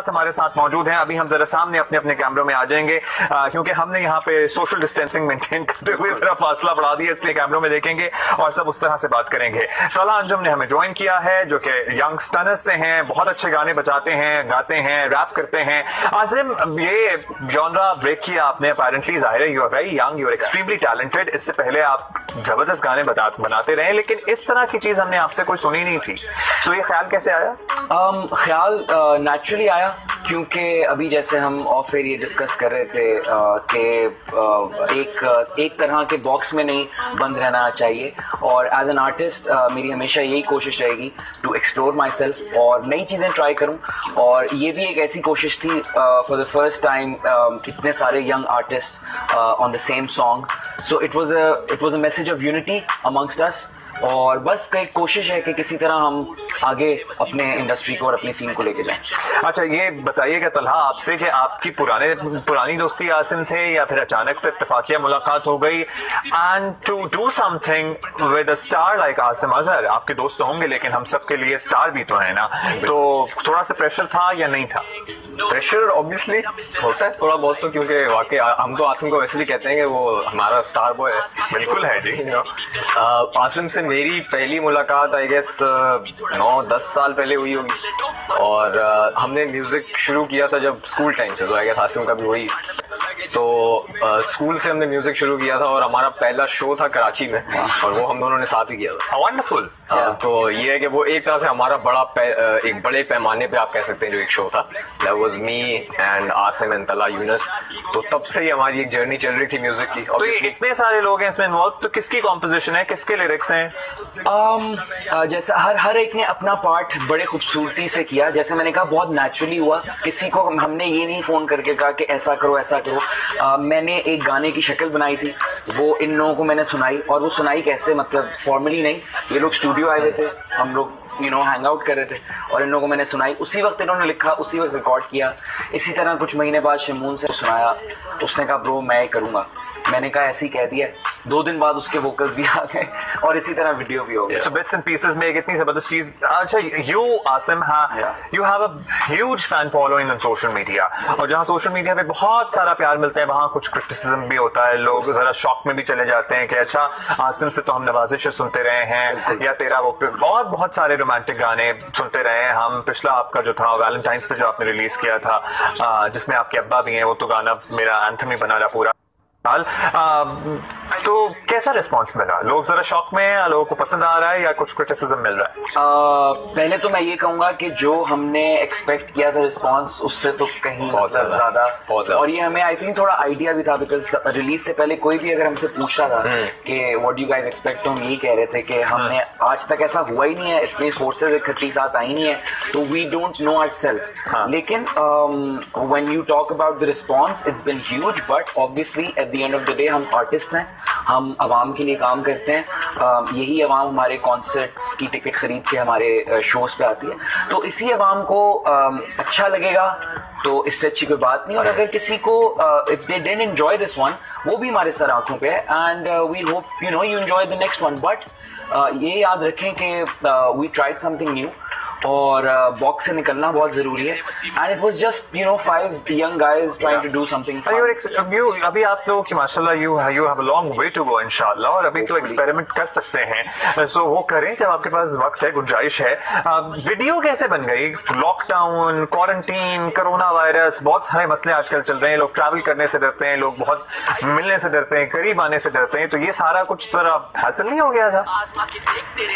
हमारे साथ मौजूद हैं। अभी हम जरा सामने अपने अपने कैमरों में आ जाएंगे क्योंकि हमने यहाँ पे सोशल डिस्टेंसिंग मेंटेन करते हुए जरा फासला बढ़ा दिया, इसलिए कैमरों में देखेंगे और सब उस तरह से बात करेंगे। तला अंजुम ने हमें ज्वाइन किया है जो कि यंग स्टनर्स से हैं, बहुत अच्छे गाने बजाते हैं, गाते हैं, रैप करते हैं। आसिम, ये जॉनरा ब्रेक किया आपने, अपेरेंटली जाहिर है you are very young, you are extremely talented. इससे पहले आप जबरदस्त गाने बनाते रहे, लेकिन इस तरह की चीज हमने आपसे कोई सुनी नहीं थी, तो ये ख्याल कैसे आया? ख्याल नेचुरली आया क्योंकि अभी जैसे हम ऑफ एयर ये डिस्कस कर रहे थे कि एक तरह के बॉक्स में नहीं बंद रहना चाहिए, और एज एन आर्टिस्ट मेरी हमेशा यही कोशिश रहेगी टू एक्सप्लोर माई सेल्फ और नई चीज़ें ट्राई करूं। और ये भी एक ऐसी कोशिश थी फॉर द फर्स्ट टाइम इतने सारे young artist on the same song, so it was a message of unity amongst अस। और बस एक कोशिश है कि किसी तरह हम आगे अपने इंडस्ट्री को और अपनी सीन को लेके जाएं। अच्छा, ये बताइएगा तलहा आपसे कि आपकी पुरानी दोस्ती आसिम से या फिर अचानक से इत्तेफाकिया मुलाकात हो गई, and to do something with a star like Asim Azhar, आपके दोस्त होंगे लेकिन हम सब के लिए स्टार भी तो है ना, तो थोड़ा सा प्रेशर था या नहीं था? प्रेशर ऑब्वियसली होता है थोड़ा बहुत, तो क्योंकि वाकई हम तो आसिम को वैसे भी कहते हैं कि वो हमारा स्टार बॉय है। बिल्कुल है जी। आसिम से मेरी पहली मुलाकात आई गेस 9-10 साल पहले हुई होगी, और हमने म्यूजिक शुरू किया था जब स्कूल टाइम से, तो आई गेस आसिम का भी वही। तो स्कूल से हमने म्यूजिक शुरू किया था और हमारा पहला शो था कराची में, और वो हम दोनों ने साथ ही किया था। वंडरफुल। तो ये है कि वो एक तरह से हमारा एक बड़े पैमाने पे आप कह सकते हैं जो एक शो था, that was me and Asim and तला यूनुस। तो तब से ही हमारी एक जर्नी चल रही थी म्यूजिक की। तो ये इतने सारे लोग हैं इसमें इन्वॉल्व, तो किसकी कॉम्पोजिशन है, किसके लिरिक्स हैं? जैसे हर एक ने अपना पार्ट बड़े खूबसूरती से किया। जैसे मैंने कहा बहुत नेचुरली हुआ, किसी को हमने ये नहीं फोन करके कहा कि ऐसा करो ऐसा करो। मैंने एक गाने की शक्ल बनाई थी, वो इन लोगों को मैंने सुनाई, और वो सुनाई कैसे, मतलब फॉर्मली नहीं, ये लोग स्टूडियो आए हुए थे, हम लोग हैंग आउट कर रहे थे, और इन लोगों को मैंने सुनाई, उसी वक्त इन्होंने लिखा, उसी वक्त रिकॉर्ड किया। इसी तरह कुछ महीने बाद शमून से सुनाया, उसने कहा ब्रो मैं ये करूंगा, मैंने कहा ऐसे ही कह दिया। 2 दिन बाद उसके वोकल्स भी आ गए और इसी तरह वीडियो भी हो गया। So bits and pieces में एक इतनी जबरदस्त चीज। अच्छा, you Asim, you have a huge fan following on social media, और जहाँ सोशल मीडिया पे बहुत सारा प्यार मिलता है वहाँ कुछ क्रिटिसिज्म भी होता है, लोग जरा शॉक में भी चले जाते हैं कि अच्छा आसिम से तो हम नवाजिश सुनते रहे हैं, या तेरा वो और बहुत सारे रोमांटिक गाने सुनते रहे हैं हम। पिछला आपका जो था वैलेंटाइंस पे जो आपने रिलीज किया था जिसमें आपके अब्बा भी हैं, वो तो गाना मेरा एंथम ही बना रहा पूरा। तो कैसा रिस्पांस मिला? लोग जरा शॉक में हैं, लोगों को पसंद आ रहा है या कुछ क्रिटिसिज्म मिल रहा है? पहले तो मैं ये कहूंगा कि जो हमने एक्सपेक्ट किया था रिस्पांस, उससे तो कहीं मतलब ज्यादा, और ये हमें आई थिंक थोड़ा आइडिया भी था, बिकॉज रिलीज से पहले कोई भी अगर हमसे पूछता था कि व्हाट डू गाइस एक्सपेक्ट, तो हम यही कह रहे थे कि हमने आज तक ऐसा हुआ ही नहीं है, इतनी फोर्सेज इकट्ठी साथ आई नहीं है, तो वी डोंट नो आवरसेल्फ। लेकिन when you talk about the response, it's been huge, but obviously at the end of the day हम आर्टिस्ट हैं, हम आवाम के लिए काम करते हैं। यही आवाम हमारे कॉन्सर्ट्स की टिकट खरीद के हमारे शोज पे आती है, तो इसी आवाम को अच्छा लगेगा तो इससे अच्छी कोई बात नहीं। और अगर किसी को if they didn't enjoy this one, वो भी हमारे सर आंखों पे है, and we hope you enjoy the next one. But ये याद रखें कि वी ट्राइड समथिंग न्यू, और बॉक्स से निकलना बहुत जरूरी है, and it was just 5 young guys trying to do something. अभी आप लोगों की माशाल्लाह you have a long way to go इंशाल्लाह, और अभी तो एक्सपेरिमेंट कर सकते हैं, सो वो करें जब आपके पास वक्त है, गुंजाइश है। वीडियो कैसे बन गई? लॉकडाउन, क्वारंटीन, कोरोना वायरस, बहुत सारे मसले आजकल चल रहे हैं, लोग ट्रैवल करने से डरते हैं, लोग बहुत मिलने से डरते हैं, करीब आने से डरते हैं, तो ये सारा कुछ जरा हासिल नहीं हो गया था?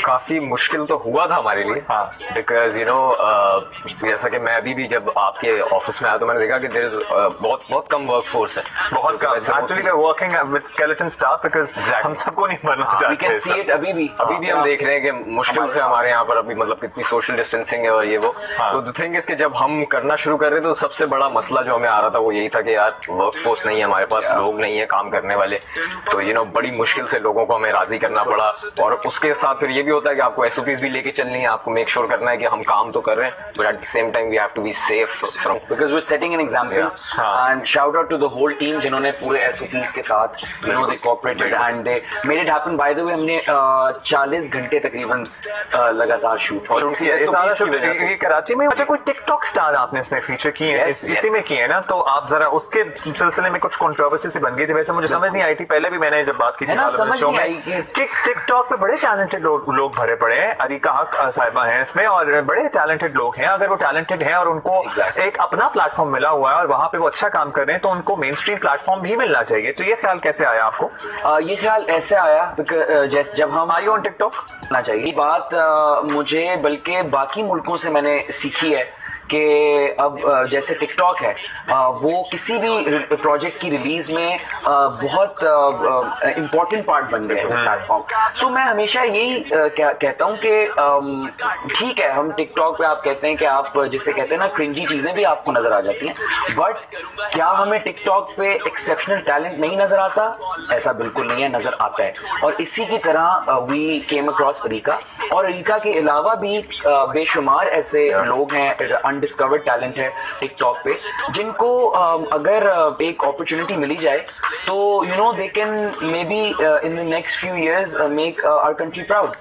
काफी मुश्किल तो हुआ था हमारे लिए, हाँ, बिकॉज जैसा कि मैं अभी भी जब आपके ऑफिस में आया तो मैंने देखा कि देयर इज बहुत कम वर्क फोर्स है, बहुत कम। Actually we are working with skeleton staff because हम सबको नहीं बनना चाहते। वी कैन सी इट अभी भी हम देख रहे हैं कि मुश्किल से हमारे यहाँ पर अभी मतलब कितनी सोशल डिस्टेंसिंग है और ये वो। तो द थिंग इज कि जब हम करना शुरू कर रहे थे तो सबसे बड़ा मसला जो हमें आ रहा था वो यही था कि यार वर्क फोर्स नहीं है हमारे पास, लोग नहीं है काम करने वाले, तो बड़ी मुश्किल से लोगों को हमें राजी करना पड़ा। और उसके साथ फिर ये भी होता है कि आपको एसओपीज भी लेके चलनी है, आपको मेक श्योर करना है कि हम काम तो कर रहे हैं but at the same time we have to be safe from, because we are setting an example and shout out to the whole team जिन्होंने पूरे एसओपीज के साथ you know they cooperated and they made it happen. By the way हमने 40 घंटे तकरीबन लगातार shoot किया कराची में। अच्छा, कोई टिकटॉक स्टार आपने इसमें फीचर किए हैं? इसी में किए हैं ना, तो आप जरा उसके सिलसिले में कुछ कंट्रोवर्सी सी बन गई थी, वैसे मुझे समझ नहीं आई थी पहले भी, मैंने जब बात की थी शो में कि टिकटॉक पे बड़े टैलेंटेड लोग भरे पड़े हैं, अरिका हक साहिबा हैं इसमें और बड़े टैलेंटेड लोग हैं। अगर वो टैलेंटेड हैं और उनको एक अपना प्लेटफॉर्म मिला हुआ है और वहां पे वो अच्छा काम कर रहे हैं तो उनको मेन स्ट्रीम प्लेटफॉर्म भी मिलना चाहिए। तो ये ख्याल कैसे आया आपको? ये ख्याल ऐसे आया जैसे जब हम आई ऑन टिकटॉक ना चाहिए बात मुझे बल्कि बाकी मुल्कों से मैंने सीखी है कि अब जैसे टिकटॉक है वो किसी भी प्रोजेक्ट की रिलीज में बहुत इम्पोर्टेंट पार्ट बन गया है प्लेटफॉर्म। सो मैं हमेशा यही कहता हूँ कि ठीक है हम टिकटॉक पे आप कहते हैं कि आप जिसे कहते हैं ना क्रिंजी चीजें भी आपको नजर आ जाती हैं, बट क्या हमें टिकटॉक पे एक्सेप्शनल टैलेंट नहीं नजर आता? ऐसा बिल्कुल नहीं है, नजर आता है। और इसी की तरह वी केम अक्रॉस अरिका, और अरिका के अलावा भी बेशुमार ऐसे लोग हैं डिस्कवर्ड टैलेंट है टिकटॉक पे जिनको अगर एक अपॉर्चुनिटी मिली जाए तो you know they can maybe in the next few years make our country proud.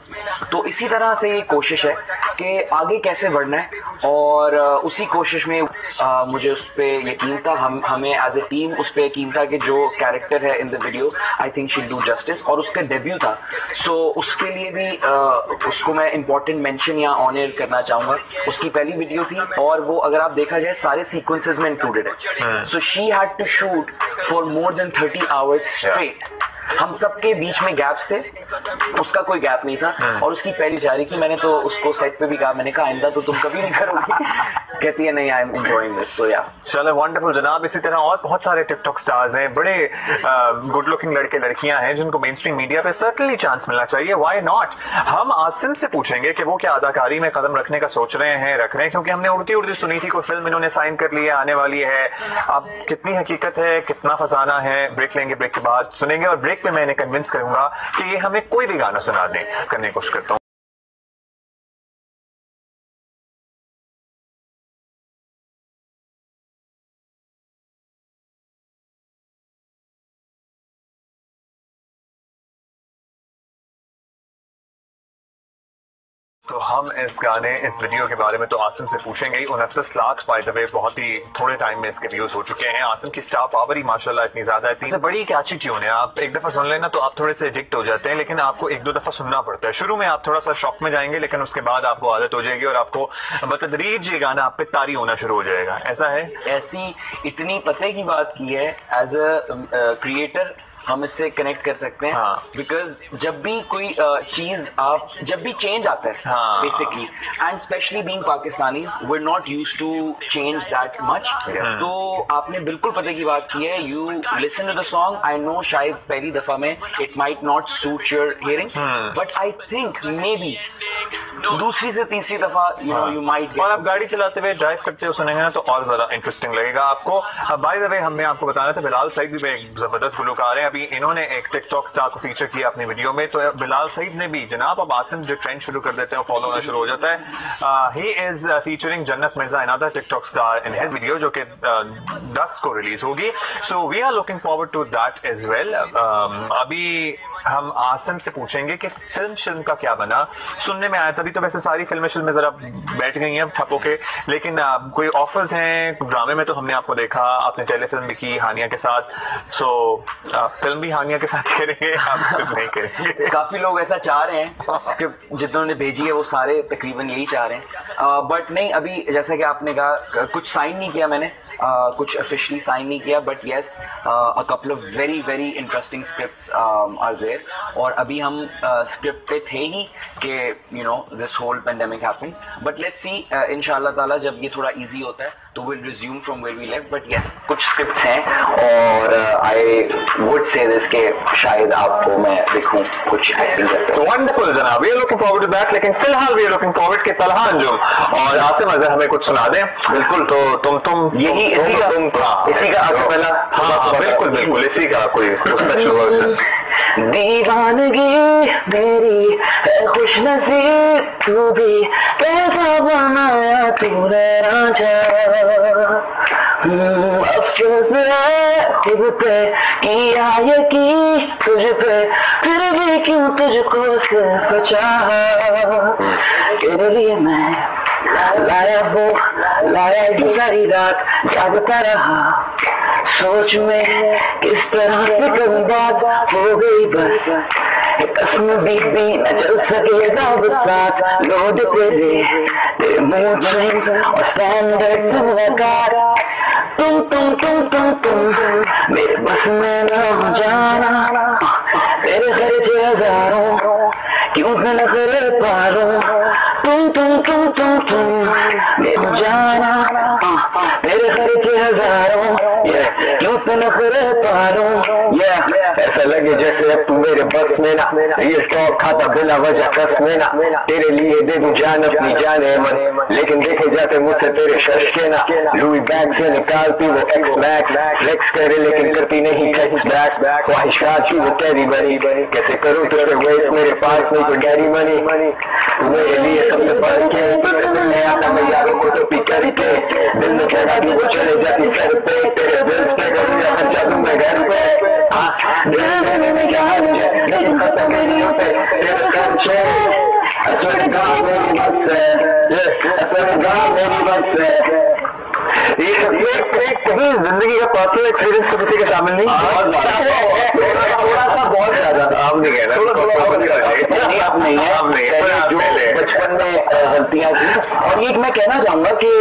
तो इसी तरह से ये कोशिश है कि आगे कैसे बढ़ना है, और उसी कोशिश में मुझे उस पर यकीन था, हमें एज ए टीम उस पर यकीन था कि जो कैरेक्टर है in the video I think she do justice, और उसका डेब्यू था। सो उसके लिए भी उसको मैं इंपॉर्टेंट मेंशन या ऑनर करना चाहूंगा। उसकी पहली वीडियो थी और वो अगर आप देखा जाए सारे सीक्वेंसेस में इंक्लूडेड है। So she had to shoot for more than 30 hours straight. हम सबके बीच में गैप्स थे, उसका कोई गैप नहीं था, और उसकी पहली जारी की मैंने तो उसको सेट पे भी कहा, मैंने कहा आइंदा तो तुम कभी नहीं करोगे। कहती है नहीं, आई एम एंजॉयिंग दिस। सो या चलो वंडरफुल जनाब। इसी तरह और बहुत सारे टिकटॉक स्टार्स हैं, बड़े गुड लुकिंग लड़के लड़कियां हैं जिनको मेन स्ट्रीम मीडिया पे सर्टनली चांस मिलना चाहिए। Why not? हम आसिम से पूछेंगे कि वो क्या अदाकारी में कदम रखने का सोच रहे हैं, रख रहे हैं, क्योंकि हमने उड़ती सुनी थी कोई फिल्म इन्होंने साइन कर ली है, आने वाली है। अब कितनी हकीकत है, कितना फसाना है, ब्रेक लेंगे, ब्रेक के बाद सुनेंगे, और ब्रेक पे मैंने कन्विंस करूंगा कि ये हमें कोई भी गाना सुना दें, करने की कोशिश करता हूँ। तो हम इस वीडियो के बारे में तो आसिम से पूछेंगे ही। 29 लाख बाय द वे बहुत ही थोड़े टाइम में इसके व्यूज हो चुके हैं। आसिम की स्टार पावर ही माशाल्लाह इतनी ज्यादा है, बड़ी कैची ट्यून है। आप एक दफा सुन लेना तो आप थोड़े से एडिक्ट हो जाते हैं, लेकिन आपको एक दो दफा सुनना पड़ता है। शुरू में आप थोड़ा सा शॉक में जाएंगे, लेकिन उसके बाद आपको आदत हो जाएगी और आपको बतदरीज ये गाना आप पे तारी होना शुरू हो जाएगा। ऐसा है? ऐसी इतनी पते की बात की है एज अ क्रिएटर हम इससे कनेक्ट कर सकते हैं। बिकॉज जब भी कोई चीज जब भी चेंज आता है basically, and specially being Pakistani we are not used to change that much. तो आपने बिल्कुल पते की बात की है। You listen to the song, I know शायद पहली दफा में it might not suit your hearing, but I think maybe दूसरी से तीसरी दफा यू माइट। और आप गाड़ी चलाते हुए ड्राइव करते हुए सुनेंगे ना तो और ज्यादा इंटरेस्टिंग लगेगा आपको। बाय द वे हमने आपको बताया था बिलाल सईद भी एक जबरदस्त गुलकार है। अभी इन्होंने एक टिकटॉक स्टार को फीचर किया अपनी वीडियो में, तो बिलाल सईद ने भी जनाब अब आसिम जो ट्रेंड शुरू कर देते हैं फॉलो होना शुरू हो जाता है। ही is featuring Jannat Mirza another TikTok star in his video जो कि 10 को रिलीज होगी। So we are looking forward to that as well. अभी हम आसिम से पूछेंगे कि फिल्म का क्या बना। सुनने में आया तभी तो वैसे सारी फिल्में जरा बैठ गई हैं ठप्पो के, लेकिन कोई ऑफर्स हैं ड्रामे में तो हमने आपको देखा, आपने टेलीफिल्म भी की हानिया के साथ। सो फिल्म भी हानिया के साथ करेंगे, आप फिल्म नहीं करेंगे? काफी लोग ऐसा चाह रहे हैं, स्क्रिप्ट जिन्होंने भेजी है वो सारे तकरीबन यही चाह रहे हैं, बट नहीं अभी जैसा कि आपने कहा कुछ साइन नहीं किया मैंने, कुछ ऑफिशियली साइन नहीं किया, but yes a couple of very very interesting scripts are there. और अभी हम स्क्रिप्ट पे थे ही कि you know this whole pandemic happened, but let's see इंशाल्लाह ताला जब ये थोड़ा इजी होता है तो will resume from where we left. But yes कुछ स्क्रिप्ट्स हैं और आई वुड से दिस के शायद आपको मैं दिखूं कुछ एक्टिंग करते हुए। वंडरफुल जनाब, we are looking forward to that. लेकिन फिलहाल वी आर लुकिंग फॉरवर्ड कि तलहा अंजुम और आसिम अजहर हमें कुछ सुना दें। बिल्कुल, तो तुम यही इसी का बिल्कुल इसी का कोई स्पेशल वर्जन। दीवानगी मेरी है खुशनसीब, तू भी कैसा बनाया तूने राजा। अफसोस है खुद पे किया यकीन तुझ पे, फिर भी क्यों तुझको सिर्फ चाहा। तेरे लिए मैं लाया सारी रात जागता रहा, सोच में किस तरह से कभी बात हो गई बस, कसम बीबी न चल सकेगा बस सांस। लोड तेरे मूड स्विंग्स और स्टैंडर्ड से मुलाकात, तुम मेरे बस में न हो जाना। तेरे खर्चे हजारों क्यों न नखरे पारूं, तुम मेरे जाना। तेरे खर्चे हजारों क्यों तो नखरे पारूं। ऐसा लगे जैसे अब तू मेरे बस में ना, रियल टॉक खाता बिना वजह कस में ना। तेरे लिए दे दूं जान अपनी जाने मन, लेकिन देखे जाते मुझसे तेरे शश के ना। लुई बैग से निकालती वो एक्स मैक्स, फ्लेक्स करे लेकिन करती नहीं टेक्स बैक। ख्वाहिशात की वो कैरी बनी, कैसे करूं तुझे वेस्ट, मेरे पास नहीं कोई डैडी मनी। तू मेरे लिए सबसे बढ़ के तुझसे मिलने आता मैं यारों को तो पी करके, दिल में चढ़ा दी वो चले जाती सर पे। तेरे दिल पे करूँ या खर्चा दूं मैं घर पे, दिल में क्या मुझे लेकिन खत्म नहीं होते तेरे खर्चे। असर गाँव मेरी बस है, असर गाँव मेरी बस है। ये कभी जिंदगी का पर्सनल एक्सपीरियंस तो किसी का शामिल नहीं? थोड़ा सा बहुत ज्यादा। आप नहीं कह रहे, आप नहीं है जो बचपन में गलतियां की। और ये मैं कहना चाहूंगा कि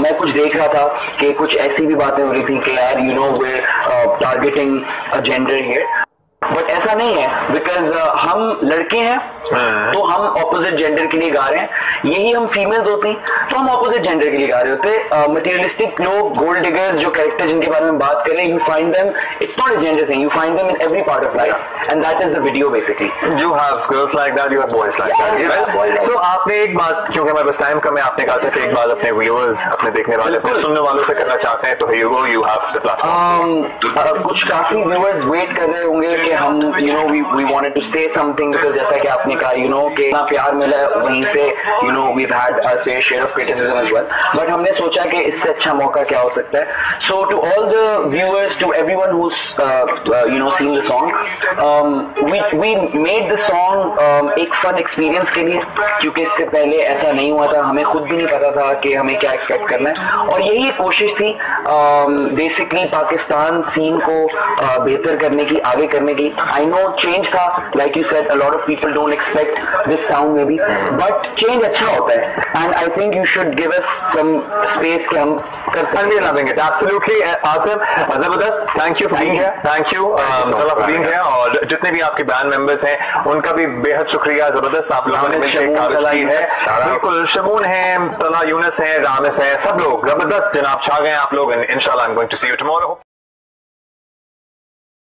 मैं कुछ देख रहा था कि कुछ ऐसी भी बातें हो रही थी कि यार you know way targeting gender here, but ऐसा नहीं है। बिकॉज हम लड़के हैं तो हम ऑपोजिट जेंडर के लिए गा रहे हैं, यही हम फीमेल्स होती तो हम ऑपोजिट जेंडर के लिए गा रहे होते। मटेरियलिस्टिक लोग, गोल्ड डिगर्स, जो कैरेक्टर जिनके बारे में बात करें, you find them, it's not a gender thing, you find them in every part of life and that is the video basically. You have girls like that, you have boys like that. So आपने एक बात, क्योंकि हमारे पास time कम है, आपने कहा था कि एक बात अपने व्यूअर्स, अपने देखने वाले, अपने सुनने वालों से करना चाहते हैं, तो here you go, you have the platform. कुछ काफी व्यूअर्स वेट कर रहे होंगे कि हम you know we wanted to say something, because जैसा कि आपने कहा यू नो कि इतना प्यार मिला वहीं से you know we had a fair share of criticism as well, but हमने सोचा कि इससे अच्छा मौका क्या हो सकता है। So to all the viewers, to everyone who you know seen the song, we made the song एक फन एक्सपीरियंस के लिए, क्योंकि इससे पहले ऐसा नहीं हुआ था, हमें खुद भी नहीं पता था कि हमें क्या एक्सपेक्ट करना है, और यही कोशिश थी बेसिकली पाकिस्तान सीन को बेहतर करने की, आगे करने की। आई नो चेंज था, like you said, a lot of people don't expect this sound maybe, but change अच्छा होता है and I think you should give us some space कि हम कर सकते हैं। Absolutely, आसिफ, जबरदस्त, thank you for being here, thank you for being here, और जितने भी आपके बैंड मेंबर्स हैं उनका भी बेहद शुक्रिया, जबरदस्त आप लोगों ने मिलकर काबिज की है। बिल्कुल, शमून है, तला यूनस है, रामिस है, सब लोग जबरदस्त जनाब छा गए आप लोग। इंशाल्लाह I am going to see you tomorrow.